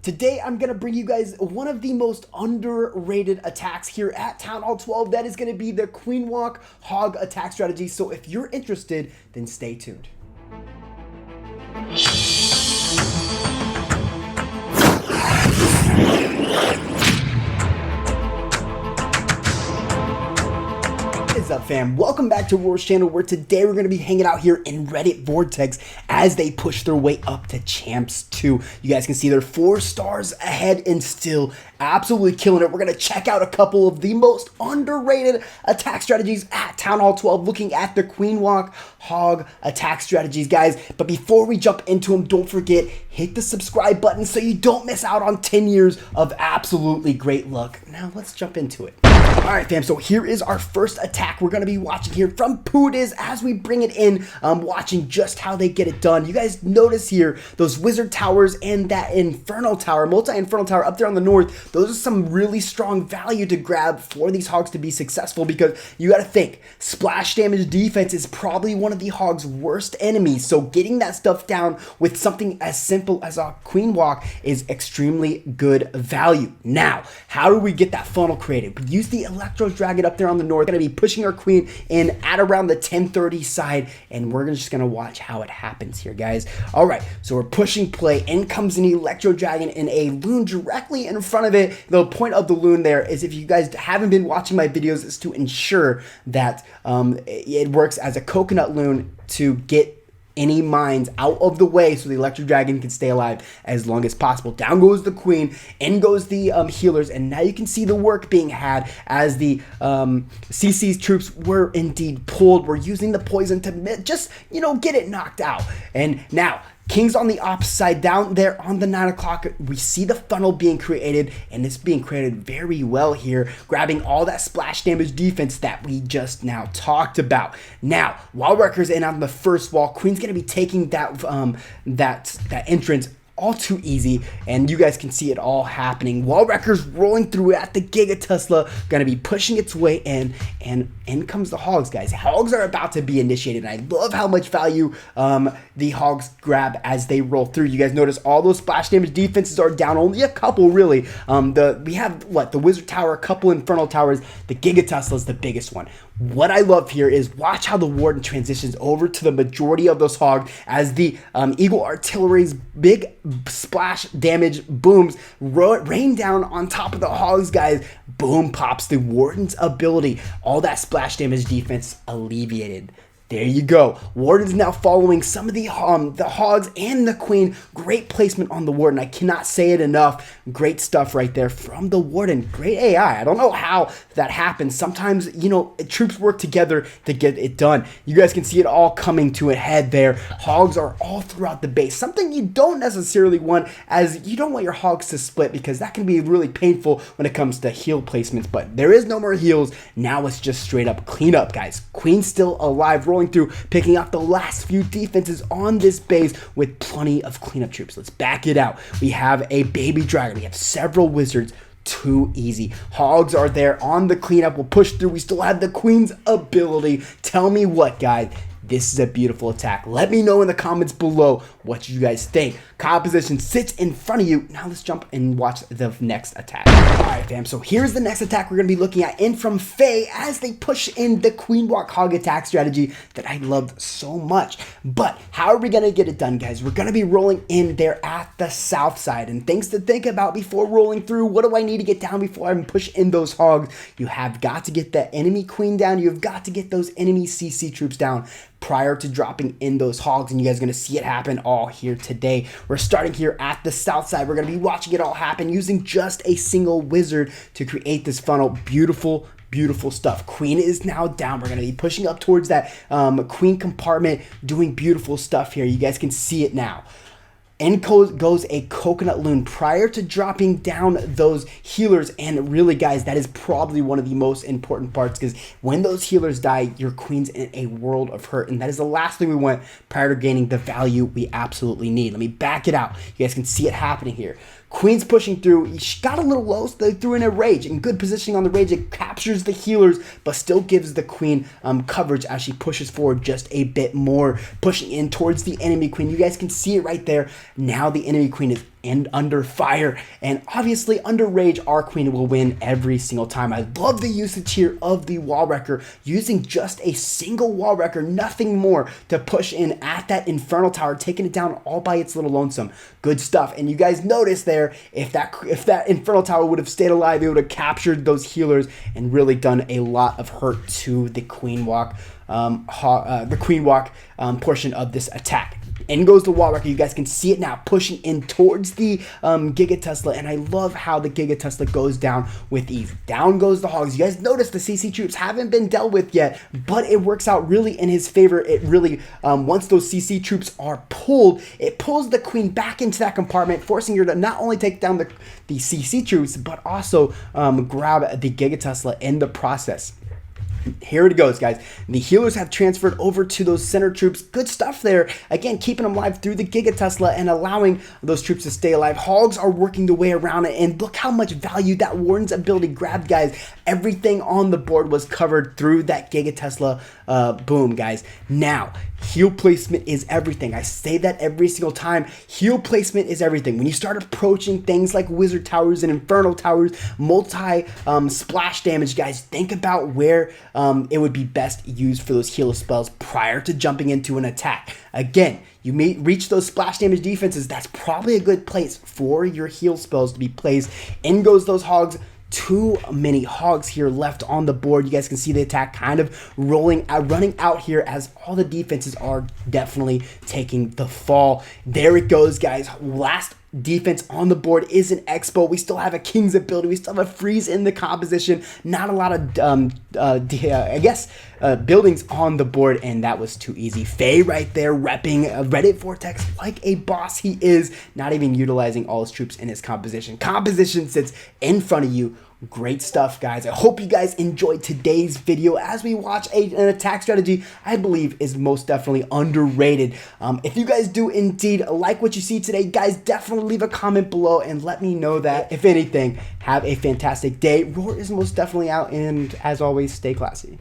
Today, I'm going to bring you guys one of the most underrated attacks here at Town Hall 12. That is going to be the Queen Walk Hog attack strategy. So if you're interested, then stay tuned. What is up, fam? Welcome back to Roar's channel, where today we're going to be hanging out here in Reddit Vortex as they push their way up to Champs 2. You guys can see they're 4 stars ahead and still absolutely killing it. We're going to check out a couple of the most underrated attack strategies at Town Hall 12, looking at the Queen Walk Hog attack strategies, guys. But before we jump into them, don't forget, hit the subscribe button so you don't miss out on 10 years of absolutely great luck. Now let's jump into it. Alright, fam, so here is our first attack we're going to be watching here from Th12 as we bring it in, watching just how they get it done. You guys notice here those wizard towers and that infernal tower, multi-infernal tower up there on the north. Those are some really strong value to grab for these hogs to be successful, because you got to think, splash damage defense is probably one of the hogs' worst enemies. So getting that stuff down with something as simple as a Queen Walk is extremely good value. Now, how do we get that funnel created? We use the Electro Dragon up there on the north. We're going to be pushing our queen in at around the 1030 side, and we're just going to watch how it happens here, guys. All right, so we're pushing play. In comes an Electro Dragon and a loon directly in front of it. The point of the loon there is, if you guys haven't been watching my videos, is to ensure that it works as a coconut loon to get any mines out of the way so the Electro Dragon can stay alive as long as possible. Down goes the queen, in goes the healers, and now you can see the work being had as the CC's troops were indeed pulled. We're using the poison to just, get it knocked out. And now King's on the opposite side. Down there on the 9 o'clock, we see the funnel being created, and it's being created very well here, grabbing all that splash damage defense that we just now talked about. Now, while Wrecker's in on the first wall, Queen's going to be taking that that entrance all too easy, and you guys can see it all happening while Wrecker's rolling through at the Giga Tesla, gonna be pushing its way in, and in comes the Hogs, guys. Hogs are about to be initiated, and I love how much value the Hogs grab as they roll through. You guys notice all those splash damage defenses are down, only a couple really. We have the Wizard Tower, a couple Infernal Towers, the Giga Tesla is the biggest one. What I love here is watch how the Warden transitions over to the majority of those Hogs as the Eagle Artillery's big splash damage booms rain down on top of the Hogs, guys. Boom pops the Warden's ability. All that splash damage defense alleviated. There you go. Warden's now following some of the Hogs and the Queen. Great placement on the Warden. I cannot say it enough. Great stuff right there from the Warden. Great AI. I don't know how that happens. Sometimes, troops work together to get it done. You guys can see it all coming to a head there. Hogs are all throughout the base. Something you don't necessarily want, as you don't want your Hogs to split, because that can be really painful when it comes to heal placements. But there is no more heals. Now it's just straight up cleanup, guys. Queen's still alive, rolling through, picking up the last few defenses on this base with plenty of cleanup troops. Let's back it out. We have a baby dragon. We have several wizards. Too easy. Hogs are there on the cleanup. We'll push through. We still have the Queen's ability. Tell me what, guys. This is a beautiful attack. Let me know in the comments below what you guys think. Composition sits in front of you. Now let's jump and watch the next attack. Alright, fam, so here's the next attack we're going to be looking at in from Faye as they push in the Queen Walk Hog attack strategy that I loved so much. But how are we going to get it done, guys? We're going to be rolling in there at the south side, and things to think about before rolling through. What do I need to get down before I push in those Hogs? You have got to get that enemy Queen down. You've got to get those enemy CC troops down prior to dropping in those Hogs, and you guys are going to see it happen all here today. We're starting here at the south side. We're going to be watching it all happen using just a single wizard to create this funnel. Beautiful stuff. Queen is now down. We're going to be pushing up towards that Queen compartment, doing beautiful stuff here. You guys can see it now. In goes a coconut loon prior to dropping down those healers, and really, guys, that is probably one of the most important parts, because when those healers die, your Queen's in a world of hurt, and that is the last thing we want prior to gaining the value we absolutely need. Let me back it out. You guys can see it happening here. Queen's pushing through. She got a little low, so they threw in a rage. In good positioning on the rage, it captures the healers, but still gives the Queen coverage as she pushes forward just a bit more, pushing in towards the enemy Queen. You guys can see it right there. Now the enemy queen is under fire, and obviously under rage our queen will win every single time. I love the usage here of the wall wrecker, using just a single wall wrecker, nothing more, to push in at that infernal tower, taking it down all by its little lonesome. Good stuff. And you guys notice there, if that infernal tower would have stayed alive, it would have captured those healers and really done a lot of hurt to the queen walk portion of this attack. In goes the wall wrecker. You guys can see it now pushing in towards the Giga Tesla, and I love how the Giga Tesla goes down with ease. Down goes the Hogs. You guys notice the CC troops haven't been dealt with yet, but it works out really in his favor. It really, once those CC troops are pulled, it pulls the queen back into that compartment, forcing her to not only take down the CC troops, but also grab the Giga Tesla in the process. Here it goes, guys. The healers have transferred over to those center troops. Good stuff there. Again, keeping them alive through the Giga Tesla and allowing those troops to stay alive. Hogs are working their way around it, and look how much value that Warden's ability grabbed, guys. Everything on the board was covered through that Giga Tesla. Boom, guys. Now, heal placement is everything. I say that every single time. Heal placement is everything. When you start approaching things like wizard towers and infernal towers, multi splash damage, guys, think about where it would be best used for those heal spells prior to jumping into an attack. Again, you may reach those splash damage defenses. That's probably a good place for your heal spells to be placed. In goes those Hogs. Too many Hogs here left on the board. You guys can see the attack kind of running out here as all the defenses are definitely taking the fall. There it goes, guys. Last defense on the board is an Expo. We still have a King's ability. We still have a freeze in the composition. Not a lot of, buildings on the board, and that was too easy. Faye right there repping Reddit Vortex like a boss he is, not even utilizing all his troops in his composition. Composition sits in front of you. Great stuff, guys. I hope you guys enjoyed today's video as we watch an attack strategy I believe is most definitely underrated. If you guys do indeed like what you see today, guys, definitely leave a comment below and let me know that. If anything, have a fantastic day. Roar is most definitely out, and as always, stay classy.